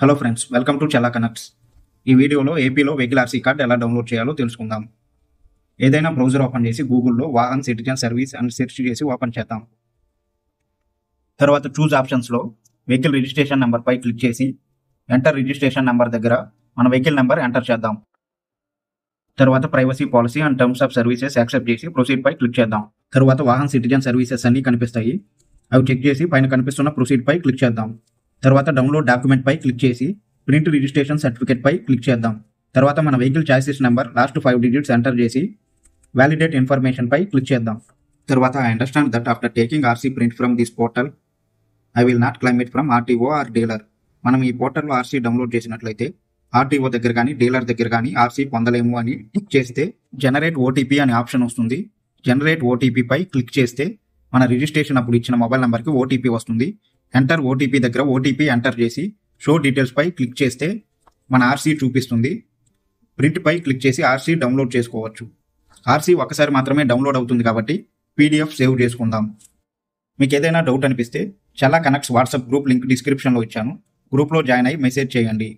Hello friends, welcome to Chala connects. ఈ వీడియోలో ఏపీలో వెహికల్ ఆర్సీ కార్డ్ ఎలా డౌన్లోడ్ చేయాలో తెలుసుకుందాం. ఏదైనా బ్రౌజర్ ఓపెన్ చేసి గూగుల్లో వాహన్ సిటిజన్ సర్వీస్ అని సెర్చ్ చేసి ఓపెన్ చేద్దాం. తర్వాత చూజ్ ఆప్షన్స్లో వెహికల్ రిజిస్ట్రేషన్ నెంబర్పై క్లిక్ చేసి ఎంటర్ రిజిస్ట్రేషన్ నెంబర్ దగ్గర మన వెహికల్ నెంబర్ ఎంటర్ చేద్దాం. తర్వాత privacy policy and terms of services accept చేసి ప్రొసీడ్ పై క్లిక్ చేద్దాం. తర్వాత వాహన్ సిటిజన్ సర్వీసెస్ అన్ని కనిపిస్తాయి. అవి చెక్ చేసి పైన కనిపిస్తున్న ప్రొసీడ్ పై క్లిక్ చేద్దాం. తర్వాత డౌన్లోడ్ డాక్యుమెంట్ పై క్లిక్ చేసి ప్రింట్ రిజిస్ట్రేషన్ సర్టిఫికేట్ పై క్లిక్ చేద్దాం. తర్వాత మన vehicle chassis number last 5 digits enter చేసి వ్యాలిడేట్ ఇన్ఫర్మేషన్ పై క్లిక్ చేద్దాం. తర్వాత I understand that after taking RC print from this portal I will not claim it from RTO or dealer. మనం ఈ పోర్టల్లో ఆర్సీ డౌన్లోడ్ చేసినట్లయితే ఆర్టీఓ దగ్గర కానీ డీలర్ దగ్గర కానీ ఆర్సీ పొందలేము అని క్లిక్ చేస్తే జనరేట్ ఓటీపీ అనే ఆప్షన్ వస్తుంది. జనరేట్ ఓటీపీ పై క్లిక్ చేస్తే మన రిజిస్ట్రేషన్ అప్పుడు ఇచ్చిన మొబైల్ నెంబర్కి ఓటీపీ వస్తుంది. ఎంటర్ ఓటీపీ దగ్గర ఓటీపీ ఎంటర్ చేసి షో డీటెయిల్స్ పై క్లిక్ చేస్తే మన ఆర్సీ చూపిస్తుంది. ప్రింట్ పై క్లిక్ చేసి ఆర్సీ డౌన్లోడ్ చేసుకోవచ్చు. ఆర్సీ ఒకసారి మాత్రమే డౌన్లోడ్ అవుతుంది కాబట్టి పీడిఎఫ్ సేవ్ చేసుకుందాం. మీకు ఏదైనా డౌట్ అనిపిస్తే చలా కనెక్ట్స్ వాట్సాప్ గ్రూప్ లింక్ డిస్క్రిప్షన్లో ఇచ్చాను. గ్రూప్లో జాయిన్ అయ్యి మెసేజ్ చేయండి.